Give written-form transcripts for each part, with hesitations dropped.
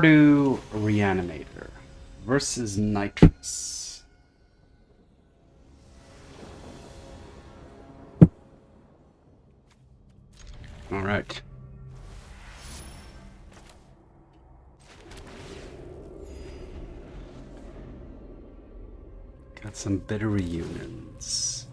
Mardu Reanimator versus Nitrous. All right. Got some bitter reunions.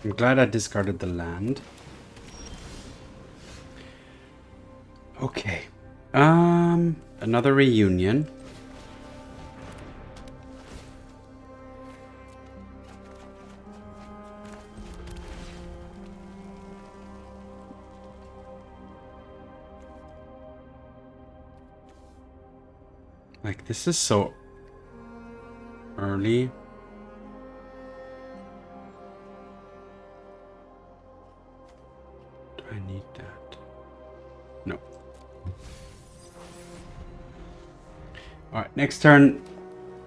I'm glad I discarded the land. Okay. Another reunion. Like, this is so early. Do I need that? No. Alright, next turn.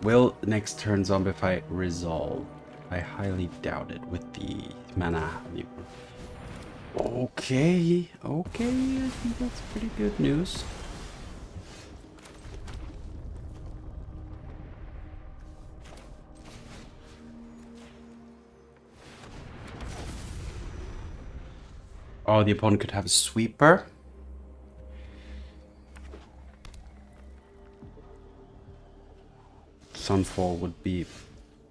Will next turn Zombify resolve? I highly doubt it with the mana. Okay, okay, I think that's pretty good news. Oh, the opponent could have a sweeper. Sunfall would be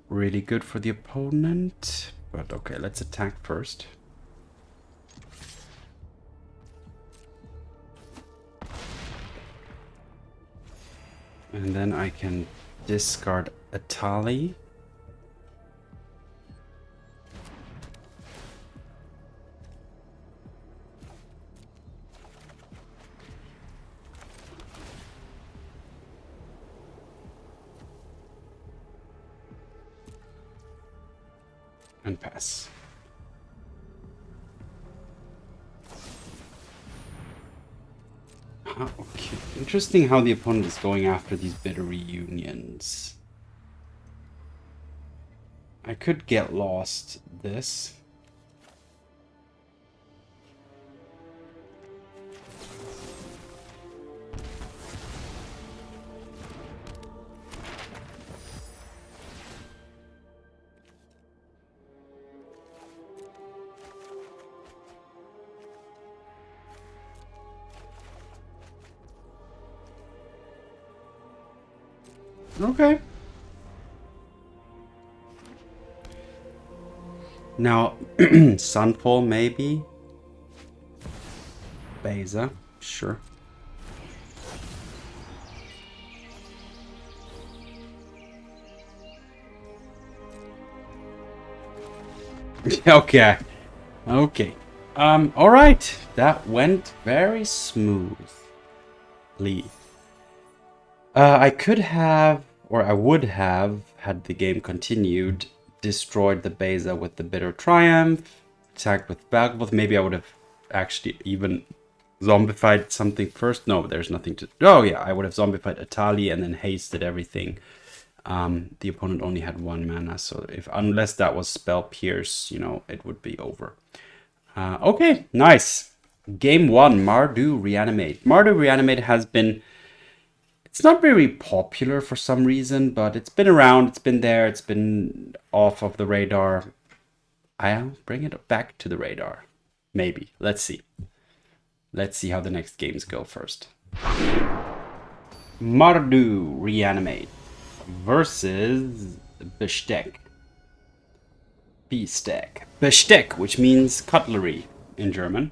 really good for the opponent. But okay, let's attack first. And then I can discard Etali. And pass. Okay. Interesting how the opponent is going after these bitter reunions. I could get lost this. Okay. Now, Sunfall maybe. Beza, sure. Okay. Okay. All right. That went very smoothly. I could have, or I would have, had the game continued, destroyed the Beza with the Bitter Triumph, attacked with Blackcleave. Maybe I would have actually even zombified something first. No, there's nothing to... Oh, yeah, I would have zombified Etali and then hasted everything. The opponent only had 1 mana, so unless that was Spell Pierce, you know, it would be over. Okay, nice. Game 1, Mardu Reanimate. Mardu Reanimate has been... It's not very popular for some reason, but it's been around, it's been there, it's been off of the radar. I'll bring it back to the radar. Maybe. Let's see. Let's see how the next games go first. Mardu Reanimate versus Besteck. Besteck. Besteck, which means cutlery in German,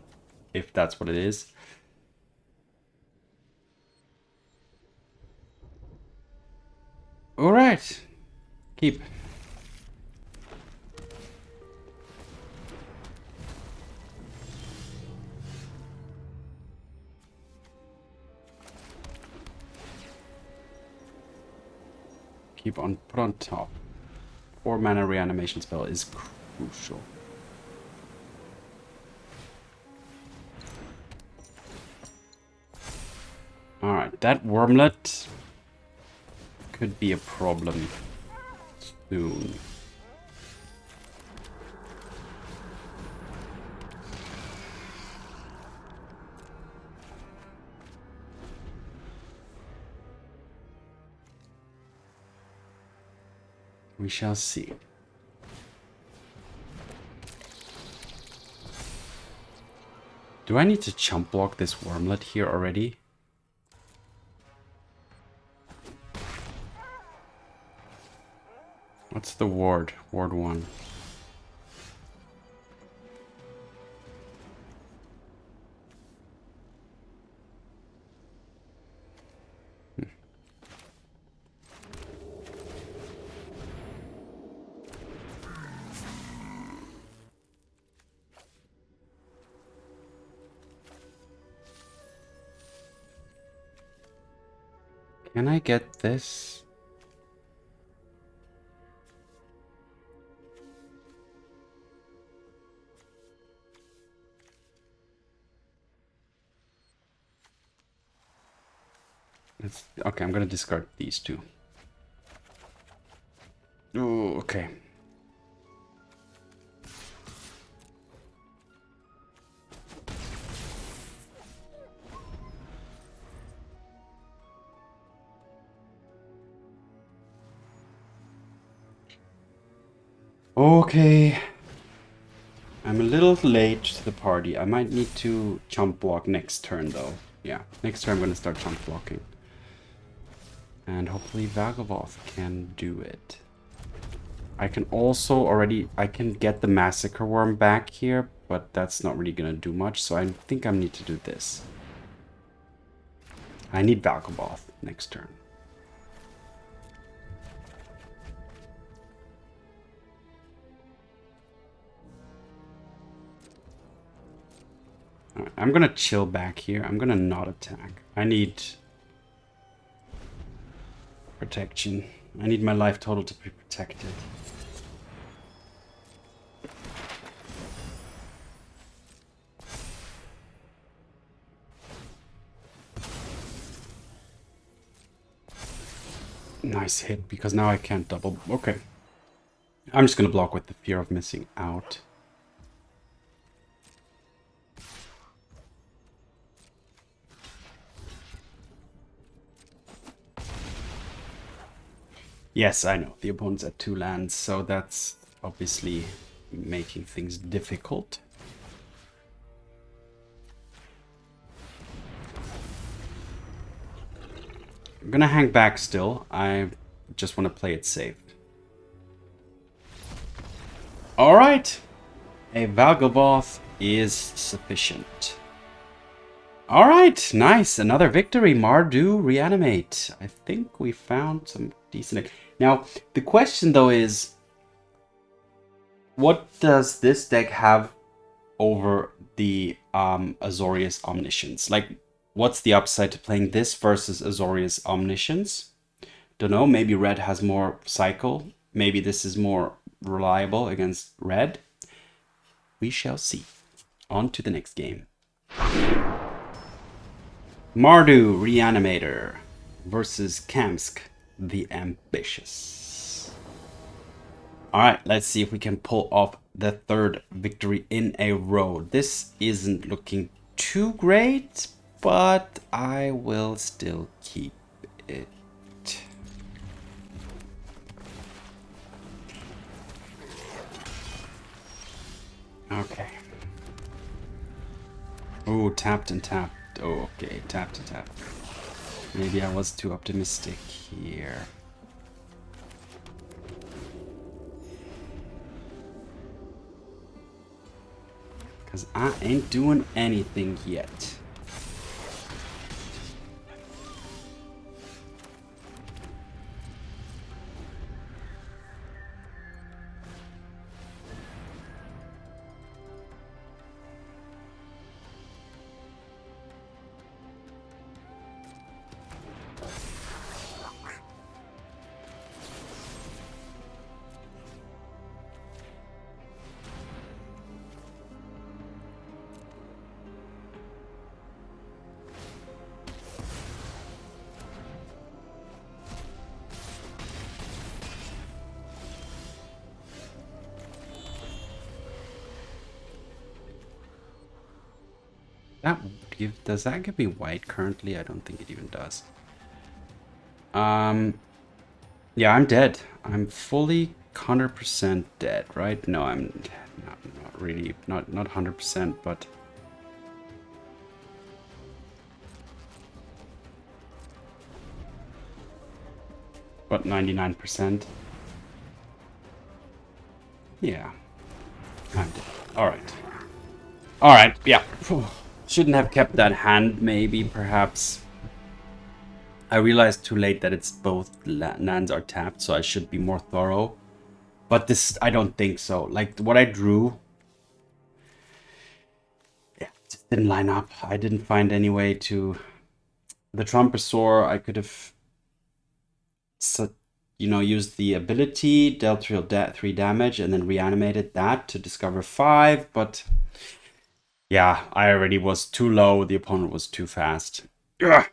if that's what it is. All right, keep. Keep on put on top. 4-mana reanimation spell is crucial. Alright, that wormlet could be a problem soon. We shall see. Do I need to chump block this wormlet here already? What's the ward? Ward 1. Can I get this? Okay, I'm gonna discard these two. Oh, okay. Okay. I'm a little late to the party. I might need to chump block next turn though. Yeah, next turn I'm gonna start chump blocking. And hopefully Vagavoth can do it. I can also I can get the Massacre Wurm back here, but that's not really gonna do much, so I think I need to do this. I need Vagavoth next turn. Alright, I'm gonna chill back here. I'm gonna not attack. I need protection. I need my life total to be protected. Nice hit, because now I can't double. Okay. I'm just gonna block with the fear of missing out. Yes, I know. The opponent's at 2 lands, so that's obviously making things difficult. I'm gonna hang back still. I just want to play it safe. Alright. A Vagavoth is sufficient. Alright, nice. Another victory. Mardu Reanimate. I think we found some decent... Now, the question though is, what does this deck have over the Azorius Omniscience? Like, what's the upside to playing this versus Azorius Omniscience? Don't know, maybe red has more cycle. Maybe this is more reliable against red. We shall see. On to the next game. Mardu Reanimator versus Kamsk the Ambitious. Alright, let's see if we can pull off the 3rd victory in a row. This isn't looking too great, but I will still keep it. Okay. Oh, tapped and tapped. Oh, okay, tapped and tapped. Maybe I was too optimistic here. Because I ain't doing anything yet. Does that give me white currently? I don't think it even does. Yeah, I'm dead. I'm fully 100% dead, right? No, I'm not really, not 100%, but what, 99%? Yeah, I'm dead. All right. All right. Yeah. Shouldn't have kept that hand. Maybe, perhaps. I realized too late that it's both lands are tapped, so I should be more thorough. But this, I don't think so. Like, what I drew, yeah, just didn't line up. I didn't find any way to... The Trumpeting I could have, used the ability, dealt 3 damage, and then reanimated that to discover 5, but... Yeah, I already was too low. The opponent was too fast. Ugh.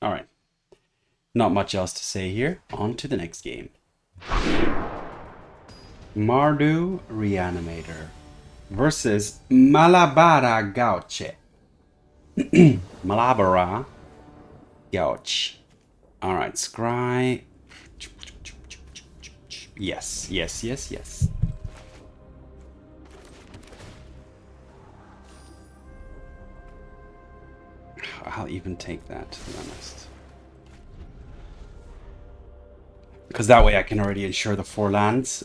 All right. Not much else to say here. On to the next game. Mardu Reanimator versus Malabara Gauche. Malabara Gauche. All right, scry. Yes, yes, yes, yes. I'll even take that, to be honest. Because that way I can already ensure the 4 lands.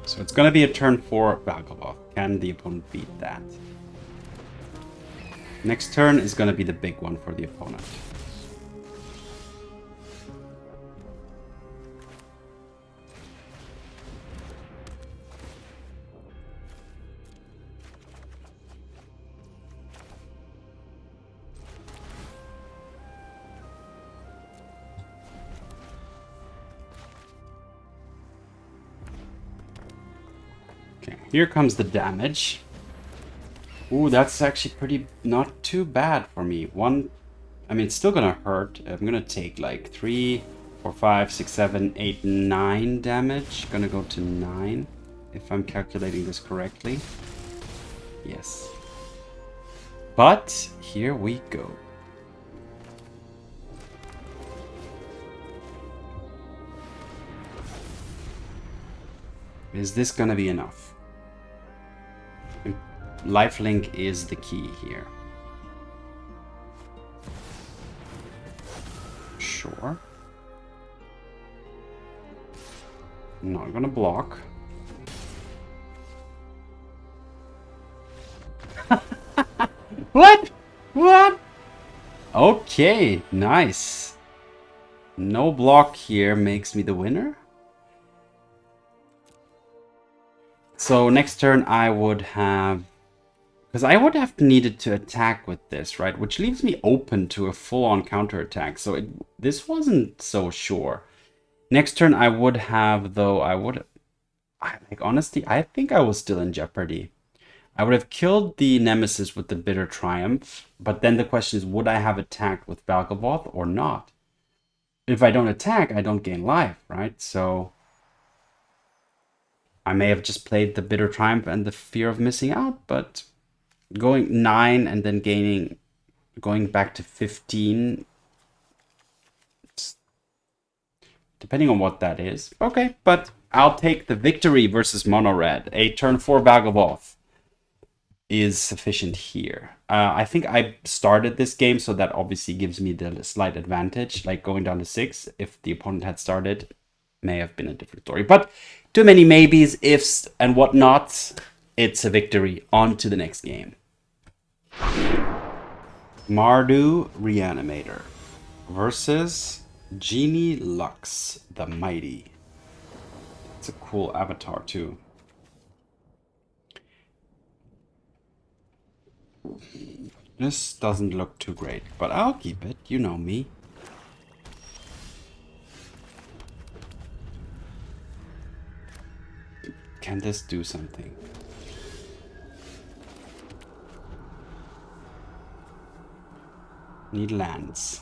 So it's going to be a turn 4 Valgavoth. Can the opponent beat that? Next turn is going to be the big one for the opponent. Okay, here comes the damage. Ooh, that's actually pretty not too bad for me. I mean, it's still gonna hurt. I'm gonna take like 3, 4, 5, 6, 7, 8, 9 damage. Gonna go to 9, if I'm calculating this correctly. Yes. But here we go. Is this gonna be enough? Lifelink is the key here. Sure. Not gonna block. What? What? Okay, nice. No block here makes me the winner. So next turn I would have... Because I would have needed to attack with this, right? Which leaves me open to a full-on counterattack. So this wasn't so sure. Next turn I would have, though, honestly, I think I was still in jeopardy. I would have killed the Nemesis with the Bitter Triumph. But then the question is, would I have attacked with Valgavoth or not? If I don't attack, I don't gain life, right? So... I may have just played the Bitter Triumph and the fear of missing out, but... Going 9 and then going back to 15, depending on what that is. Okay, but I'll take the victory versus Mono Red. A turn 4 Valgavoth is sufficient here. I think I started this game, so that obviously gives me the slight advantage. Like going down to 6, if the opponent had started, may have been a different story. But too many maybes, ifs, and whatnots. It's a victory. On to the next game. Mardu Reanimator versus Genie Lux the Mighty. It's a cool avatar too. This doesn't look too great, but I'll keep it. You know me. Can this do something? Need lands.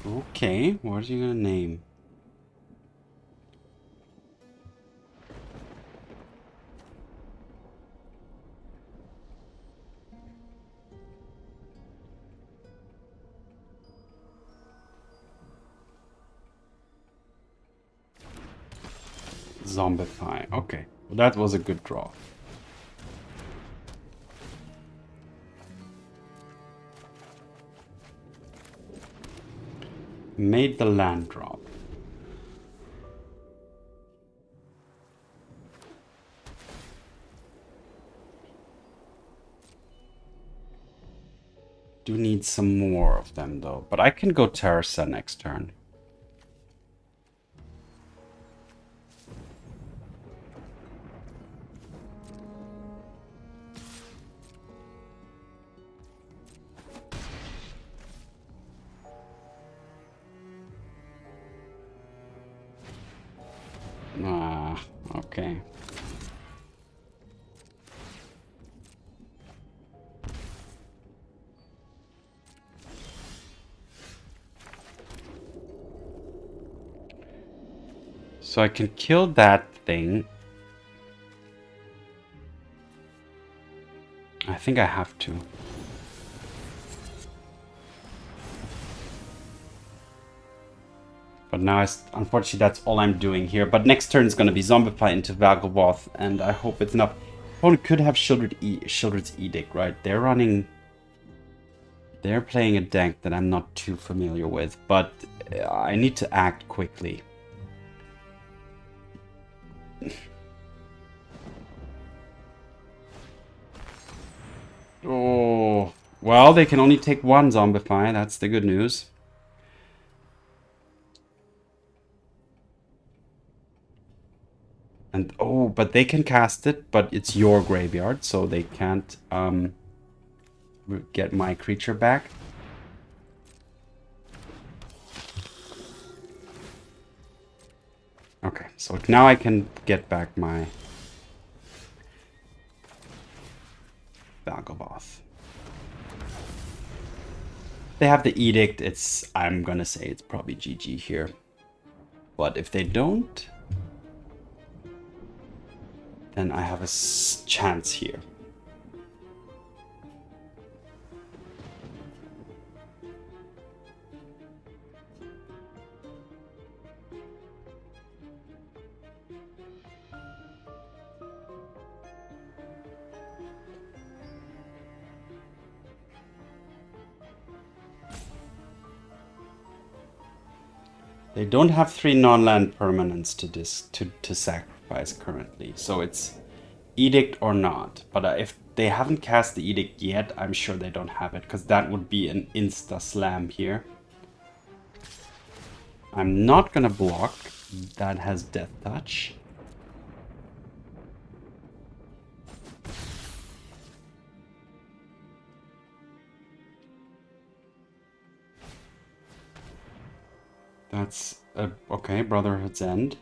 Okay, what are you gonna name? Zombify. Okay, well, that was a good draw. Made the land drop. Do need some more of them though, but I can go Tersa next turn. Ah, okay. So I can kill that thing. I think I have to. But now, unfortunately, that's all I'm doing here. But next turn is going to be Zombify into Valgovoth, and I hope it's enough. Opponent could have Shieldred's Edict, right? They're playing a deck that I'm not too familiar with, but I need to act quickly. Oh, well, they can only take one Zombify. That's the good news. And oh, but they can cast it, but it's your graveyard, so they can't get my creature back. Okay, so now I can get back my Valgovoth. They have the Edict. I'm gonna say it's probably GG here. But if they don't, then I have a chance here. They don't have 3 non-land permanents to sacrifice currently, so it's Edict or not. But if they haven't cast the Edict yet, I'm sure they don't have it, because that would be an insta-slam here. I'm not gonna block. That has Death Touch. That's okay, Brotherhood's End.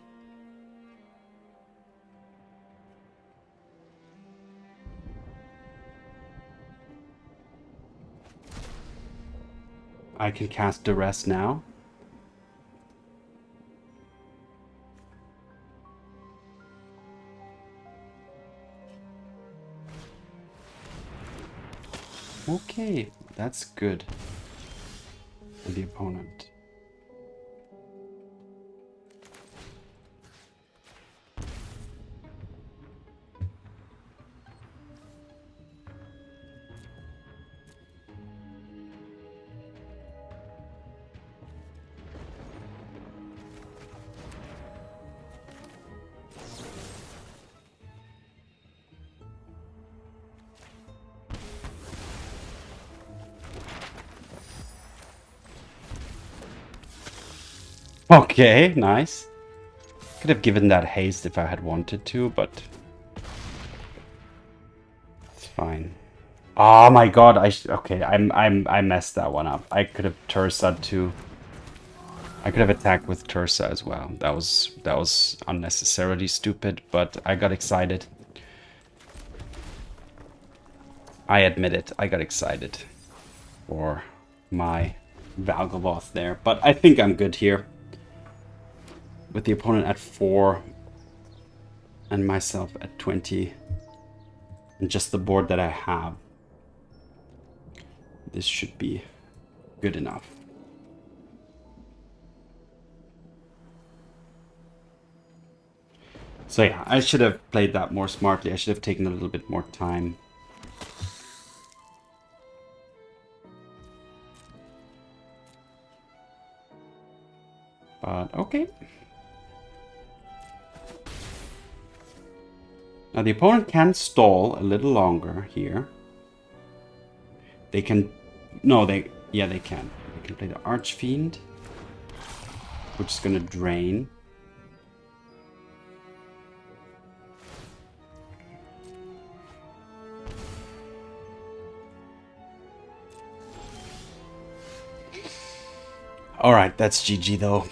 I can cast Duress now. Okay, that's good for the opponent. Okay, nice. Could have given that haste if I had wanted to, but it's fine. Oh my god, okay, I messed that one up. I could have Tersa too. I could have attacked with Tersa as well. That was unnecessarily stupid, but I got excited. I admit it, I got excited for my Valgavoth there, but I think I'm good here. With the opponent at 4 and myself at 20 and just the board that I have, this should be good enough. So yeah, I should have played that more smartly. I should have taken a little bit more time. But okay. Now the opponent can stall a little longer here. They can... No, yeah, they can. They can play the Archfiend, which is going to drain. Alright, that's GG though.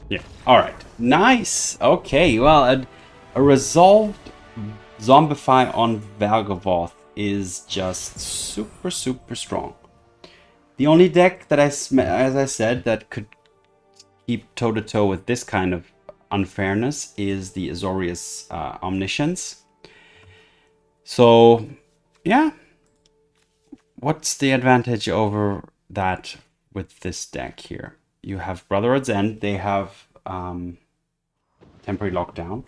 Yeah, alright. Nice! Okay, well, a resolved Zombify on Valgavoth is just super, super strong. The only deck that as I said, that could keep toe-to-toe with this kind of unfairness is the Azorius Omniscience. So, yeah. What's the advantage over that with this deck here? You have Brotherhood's End. They have Temporary Lockdown.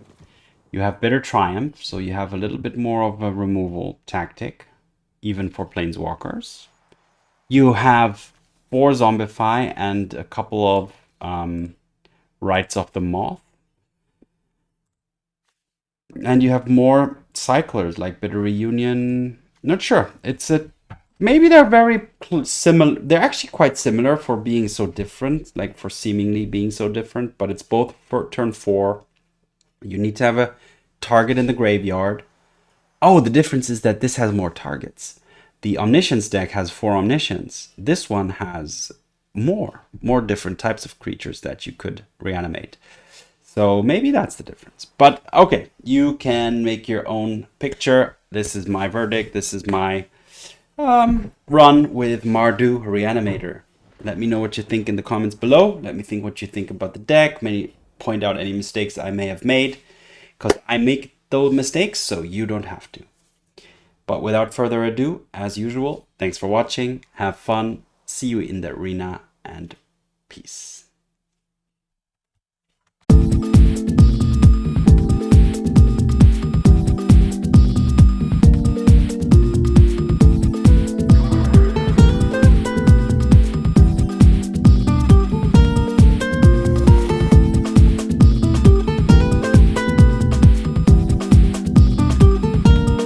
You have Bitter Triumph, so you have a little bit more of a removal tactic, even for Planeswalkers. You have 4 Zombify and a couple of Rites of the Moth. And you have more cyclers, like Bitter Reunion. Not sure. It's a... Maybe they're very similar. They're actually quite similar for being so different, like for seemingly being so different, but it's both for turn 4. You need to have a target in the graveyard. Oh, the difference is that this has more targets. The Omniscience deck has 4 Omniscience. This one has more different types of creatures that you could reanimate. So maybe that's the difference. But okay, you can make your own picture. This is my verdict. This is my run with Mardu Reanimator. Let me know what you think in the comments below. Let me think what you think about the deck. Maybe point out any mistakes I may have made, because I make those mistakes so you don't have to. But without further ado, as usual, thanks for watching. Have fun. See you in the arena, and peace.